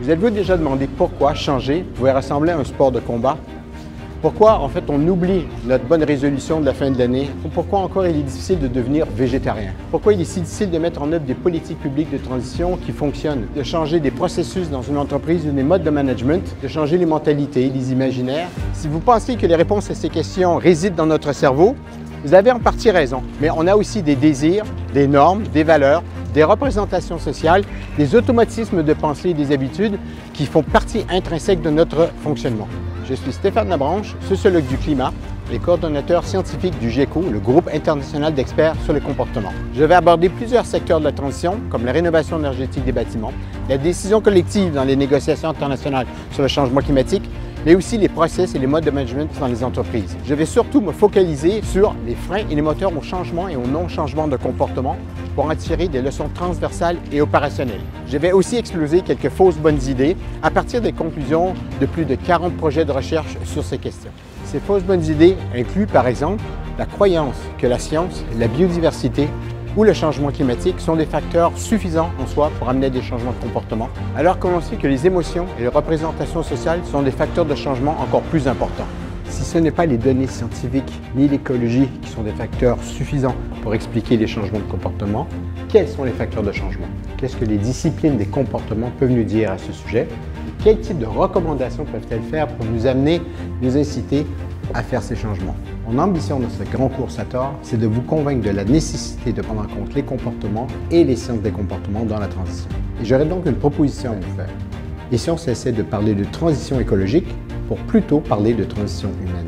Vous êtes-vous déjà demandé pourquoi changer pouvait ressembler à un sport de combat? Pourquoi, en fait, on oublie notre bonne résolution de la fin de l'année? Ou pourquoi encore il est difficile de devenir végétarien? Pourquoi il est si difficile de mettre en œuvre des politiques publiques de transition qui fonctionnent? De changer des processus dans une entreprise ou des modes de management, de changer les mentalités, les imaginaires? Si vous pensez que les réponses à ces questions résident dans notre cerveau, vous avez en partie raison. Mais on a aussi des désirs, des normes, des valeurs, des représentations sociales, des automatismes de pensée et des habitudes qui font partie intrinsèque de notre fonctionnement. Je suis Stéphane Labranche, sociologue du climat et coordonnateur scientifique du GIECO, le groupe international d'experts sur le comportement. Je vais aborder plusieurs secteurs de la transition, comme la rénovation énergétique des bâtiments, la décision collective dans les négociations internationales sur le changement climatique, mais aussi les process et les modes de management dans les entreprises. Je vais surtout me focaliser sur les freins et les moteurs au changement et au non-changement de comportement pour en tirer des leçons transversales et opérationnelles. Je vais aussi exploser quelques fausses bonnes idées à partir des conclusions de plus de 40 projets de recherche sur ces questions. Ces fausses bonnes idées incluent par exemple la croyance que la science, la biodiversité ou le changement climatique sont des facteurs suffisants en soi pour amener des changements de comportement, alors que l'on sait que les émotions et les représentations sociales sont des facteurs de changement encore plus importants. Si ce n'est pas les données scientifiques ni l'écologie qui sont des facteurs suffisants pour expliquer les changements de comportement, quels sont les facteurs de changement? Qu'est-ce que les disciplines des comportements peuvent nous dire à ce sujet? Quel type de recommandations peuvent-elles faire pour nous amener, nous inciter à faire ces changements? Mon ambition dans ce grand cours Sator, c'est de vous convaincre de la nécessité de prendre en compte les comportements et les sciences des comportements dans la transition. Et j'aurais donc une proposition à vous faire. Et si on cessait de parler de transition écologique pour plutôt parler de transition humaine?